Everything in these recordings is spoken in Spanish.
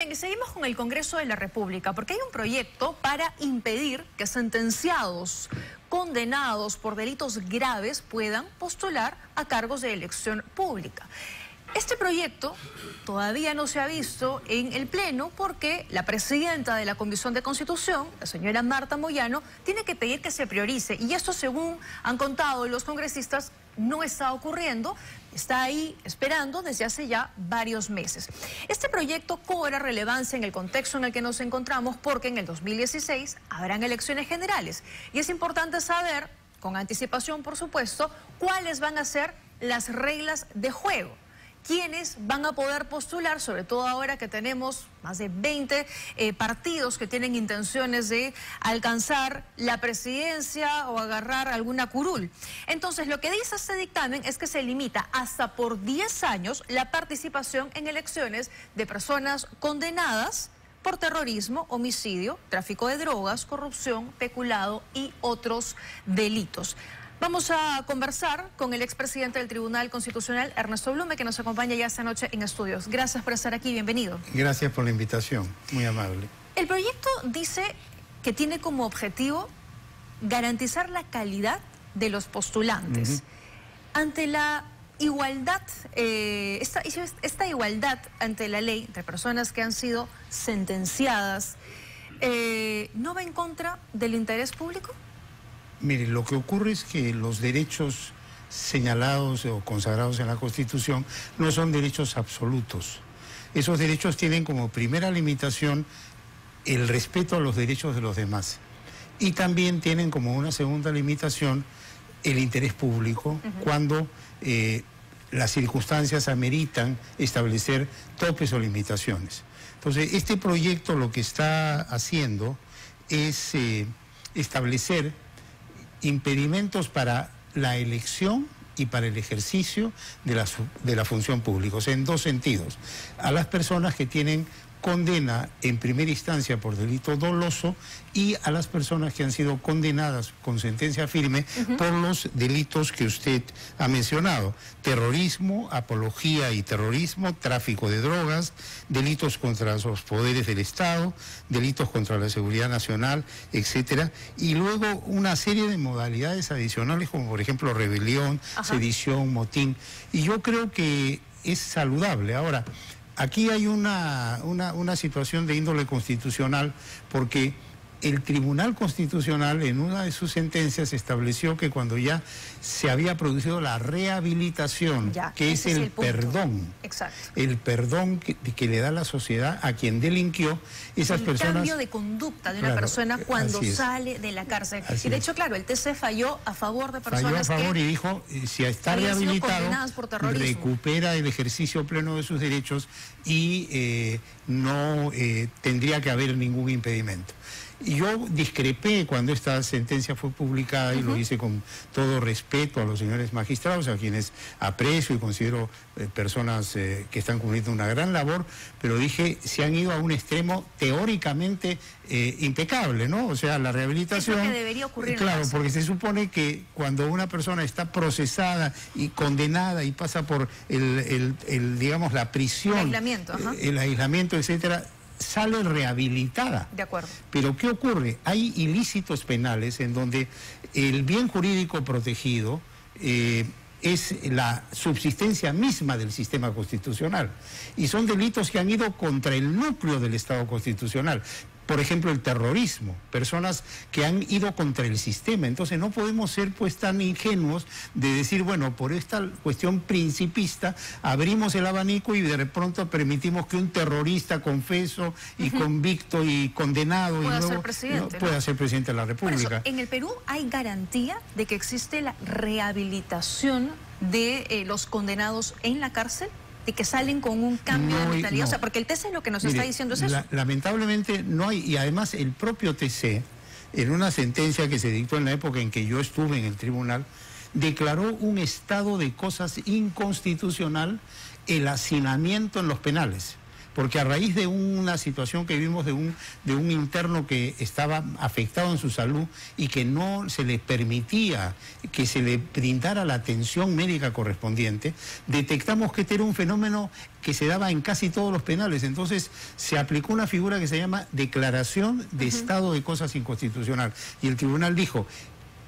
Bien, seguimos con el Congreso de la República porque hay un proyecto para impedir que sentenciados, condenados por delitos graves puedan postular a cargos de elección pública. Este proyecto todavía no se ha visto en el Pleno porque la presidenta de la Comisión de Constitución, la señora Marta Moyano, tiene que pedir que se priorice. Y esto, según han contado los congresistas, no está ocurriendo, está ahí esperando desde hace ya varios meses. Este proyecto cobra relevancia en el contexto en el que nos encontramos porque en el 2016 habrán elecciones generales y es importante saber, con anticipación por supuesto, cuáles van a ser las reglas de juego. ¿Quiénes van a poder postular, sobre todo ahora que tenemos más de 20 partidos que tienen intenciones de alcanzar la presidencia o agarrar alguna curul? Entonces, lo que dice este dictamen es que se limita hasta por 10 años la participación en elecciones de personas condenadas por terrorismo, homicidio, tráfico de drogas, corrupción, peculado y otros delitos. Vamos a conversar con el expresidente del Tribunal Constitucional, Ernesto Blume, que nos acompaña ya esta noche en estudios. Gracias por estar aquí, bienvenido. Gracias por la invitación, muy amable. El proyecto dice que tiene como objetivo garantizar la calidad de los postulantes. Ante la igualdad, esta igualdad ante la ley entre personas que han sido sentenciadas, ¿no va en contra del interés público? Mire, lo que ocurre es que los derechos señalados o consagrados en la Constitución no son derechos absolutos. Esos derechos tienen como primera limitación el respeto a los derechos de los demás. Y también tienen como una segunda limitación el interés público cuando las circunstancias ameritan establecer topes o limitaciones. Entonces, este proyecto lo que está haciendo es establecer impedimentos para la elección y para el ejercicio de la función pública, o sea, en dos sentidos. A las personas que tienen condena en primera instancia por delito doloso y a las personas que han sido condenadas con sentencia firme por los delitos que usted ha mencionado: terrorismo, apología y terrorismo, tráfico de drogas, delitos contra los poderes del Estado, delitos contra la seguridad nacional, etcétera, y luego una serie de modalidades adicionales como por ejemplo rebelión, sedición, motín, y yo creo que es saludable. Ahora, aquí hay una situación de índole constitucional porque el Tribunal Constitucional en una de sus sentencias estableció que cuando ya se había producido la rehabilitación, que es el perdón, el perdón que le da la sociedad a quien delinquió, esas personas... El cambio de conducta de una persona cuando sale de la cárcel. Y de hecho, claro, el TC falló a favor de personas y dijo, si está rehabilitado, recupera el ejercicio pleno de sus derechos y no tendría que haber ningún impedimento. Y yo discrepé cuando esta sentencia fue publicada y lo hice con todo respeto a los señores magistrados, a quienes aprecio y considero personas que están cumpliendo una gran labor, pero dije, se han ido a un extremo teóricamente impecable, ¿no? O sea, la rehabilitación... Es lo que debería ocurrir. Claro, porque se supone que cuando una persona está procesada y condenada y pasa por digamos, la prisión, el aislamiento, etcétera, sale rehabilitada. De acuerdo. Pero ¿qué ocurre? Hay ilícitos penales en donde el bien jurídico protegido es la subsistencia misma del sistema constitucional. Y son delitos que han ido contra el núcleo del Estado constitucional. Por ejemplo, el terrorismo, personas que han ido contra el sistema. Entonces no podemos ser pues tan ingenuos de decir, bueno, por esta cuestión principista abrimos el abanico y de pronto permitimos que un terrorista confeso y convicto y condenado pueda ser presidente, pueda ser presidente de la República. Por eso, ¿en el Perú hay garantía de que existe la rehabilitación de los condenados en la cárcel? ¿De que salen con un cambio de mentalidad? O sea, porque el TC lo que nos está diciendo es eso. Lamentablemente no hay, y además el propio TC, en una sentencia que se dictó en la época en que yo estuve en el tribunal, declaró un estado de cosas inconstitucional el hacinamiento en los penales. porque a raíz de una situación que vimos de un interno que estaba afectado en su salud y que no se le permitía que se le brindara la atención médica correspondiente, detectamos que este era un fenómeno que se daba en casi todos los penales. Entonces se aplicó una figura que se llama declaración de estado de cosas inconstitucional. Y el tribunal dijo: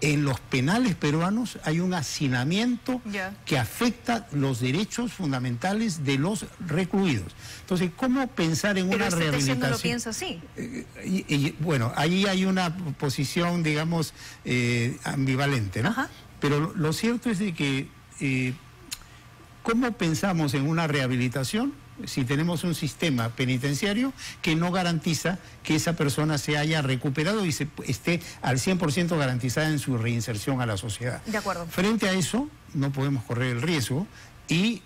en los penales peruanos hay un hacinamiento que afecta los derechos fundamentales de los recluidos. Entonces, ¿cómo pensar en una rehabilitación? Pero no lo piensa así. Bueno, ahí hay una posición, digamos, ambivalente, ¿no? Pero lo cierto es de que, ¿cómo pensamos en una rehabilitación si tenemos un sistema penitenciario que no garantiza que esa persona se haya recuperado y esté al 100% garantizada en su reinserción a la sociedad? De acuerdo. Frente a eso, no podemos correr el riesgo y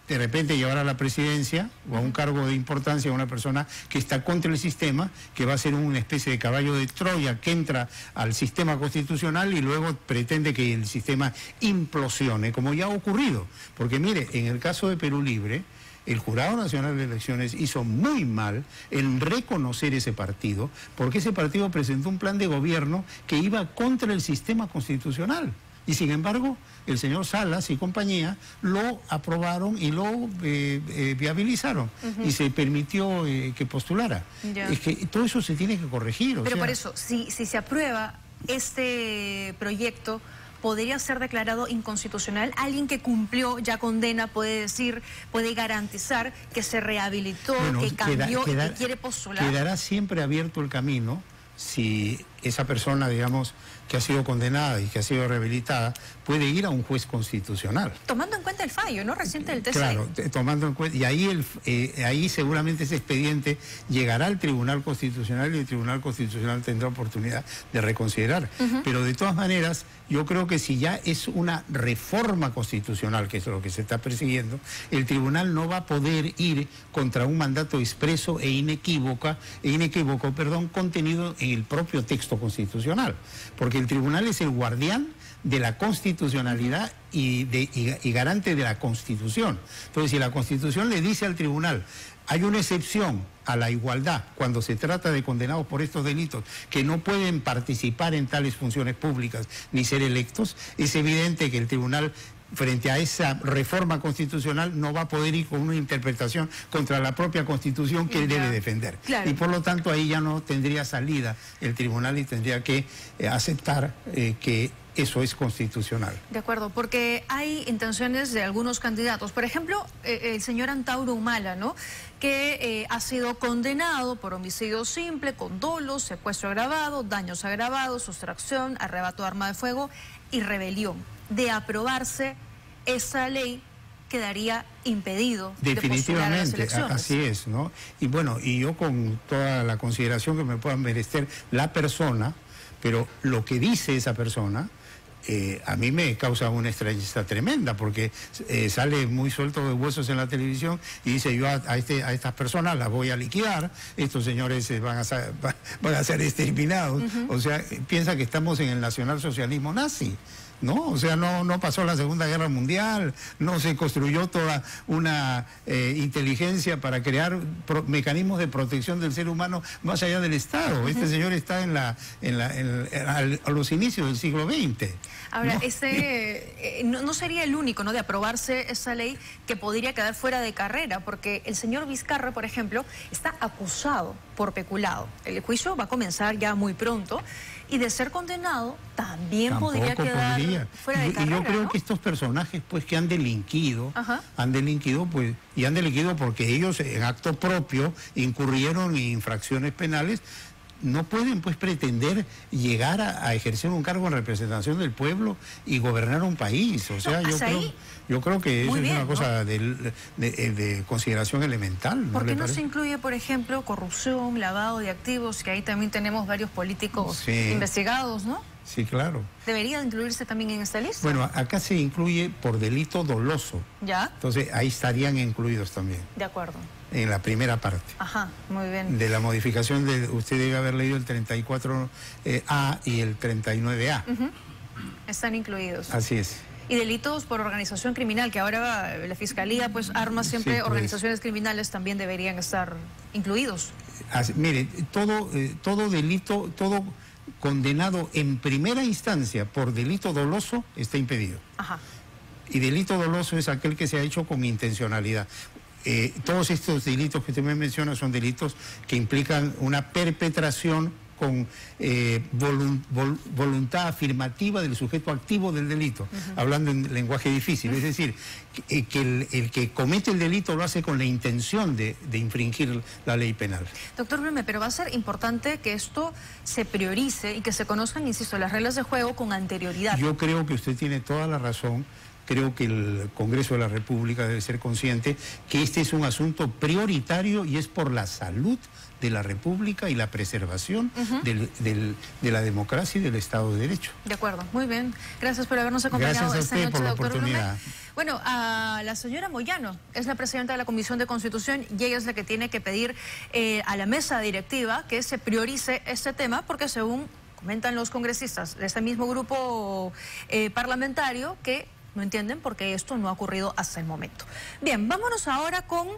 de repente llevar a la presidencia o a un cargo de importancia a una persona que está contra el sistema, que va a ser una especie de caballo de Troya que entra al sistema constitucional y luego pretende que el sistema implosione, como ya ha ocurrido. Porque mire, en el caso de Perú Libre, el Jurado Nacional de Elecciones hizo muy mal en reconocer ese partido, porque ese partido presentó un plan de gobierno que iba contra el sistema constitucional. Y sin embargo, el señor Salas y compañía lo aprobaron y lo viabilizaron. Y se permitió que postulara. Es que todo eso se tiene que corregir. Pero por eso, si se aprueba este proyecto, ¿podría ser declarado inconstitucional? Alguien que cumplió ya condena puede decir, puede garantizar que se rehabilitó, que cambió y que quiere postular. Quedará siempre abierto el camino si esa persona, digamos, que ha sido condenada y que ha sido rehabilitada, puede ir a un juez constitucional. Tomando en cuenta el fallo, ¿no? Reciente del TC. Claro, tomando en cuenta, y ahí seguramente ese expediente llegará al Tribunal Constitucional y el Tribunal Constitucional tendrá oportunidad de reconsiderar. Pero de todas maneras, yo creo que si ya es una reforma constitucional, que es lo que se está persiguiendo, el tribunal no va a poder ir contra un mandato expreso e inequívoco, contenido en el propio texto constitucional, porque el tribunal es el guardián de la constitucionalidad y garante de la Constitución. Entonces, si la Constitución le dice al tribunal: hay una excepción a la igualdad cuando se trata de condenados por estos delitos que no pueden participar en tales funciones públicas ni ser electos, es evidente que el tribunal, frente a esa reforma constitucional, no va a poder ir con una interpretación contra la propia Constitución que él debe defender. Claro. Y por lo tanto ahí ya no tendría salida el tribunal y tendría que aceptar que eso es constitucional. De acuerdo, porque hay intenciones de algunos candidatos. Por ejemplo, el señor Antauro Humala, ¿no?, que ha sido condenado por homicidio simple, con dolo, secuestro agravado, daños agravados, sustracción, arrebato de arma de fuego y rebelión. De aprobarse esa ley, quedaría impedido de postular a las elecciones. Así es, ¿no? Y bueno, y yo con toda la consideración que me pueda merecer la persona, pero lo que dice esa persona, a mí me causa una extrañeza tremenda, porque sale muy suelto de huesos en la televisión y dice: yo a estas personas las voy a liquidar, estos señores van a ser exterminados. O sea, piensa que estamos en el nacionalsocialismo nazi, ¿no? O sea, no pasó la Segunda Guerra Mundial, no se construyó toda una inteligencia para crear mecanismos de protección del ser humano más allá del Estado. Este señor está a los inicios del siglo XX. Ahora, no sería el único, ¿no?, de aprobarse esa ley que podría quedar fuera de carrera, porque el señor Vizcarra, por ejemplo, está acusado por peculado. El juicio va a comenzar ya muy pronto, y de ser condenado también podría quedar fuera de carrera. Y yo creo, ¿no?, que estos personajes, pues, que han delinquido, porque ellos en acto propio incurrieron en infracciones penales, no pueden, pues, pretender llegar a ejercer un cargo en representación del pueblo y gobernar un país. O sea, yo creo que eso es una cosa de consideración elemental. ¿Por qué no se incluye, por ejemplo, corrupción, lavado de activos, que ahí también tenemos varios políticos investigados, ¿no? Sí, claro. ¿Debería incluirse también en esta lista? Bueno, acá se incluye por delito doloso. ¿Ya? Entonces, ahí estarían incluidos también. De acuerdo. En la primera parte. Ajá, muy bien. De la modificación usted debe haber leído el 34A y el 39A. Están incluidos. Así es. Y delitos por organización criminal, que ahora la Fiscalía pues arma siempre, Sí, pues, organizaciones criminales también deberían estar incluidos. Mire, todo delito, todo condenado en primera instancia por delito doloso está impedido. Ajá. Y delito doloso es aquel que se ha hecho con intencionalidad. Todos estos delitos que usted me menciona son delitos que implican una perpetración con voluntad afirmativa del sujeto activo del delito, hablando en lenguaje difícil. Es decir, que el que comete el delito lo hace con la intención de infringir la ley penal. Doctor Blume, pero va a ser importante que esto se priorice y que se conozcan, insisto, las reglas de juego con anterioridad. Yo creo que usted tiene toda la razón. Creo que el Congreso de la República debe ser consciente que este es un asunto prioritario y es por la salud de la República y la preservación de la democracia y del Estado de Derecho. De acuerdo, muy bien. Gracias por habernos acompañado esta noche, por la doctor Blume. oportunidad. Bueno, a la señora Moyano es la presidenta de la Comisión de Constitución y ella es la que tiene que pedir a la mesa directiva que se priorice este tema porque según comentan los congresistas de este mismo grupo parlamentario que no entienden por qué esto no ha ocurrido hasta el momento. Bien, vámonos ahora con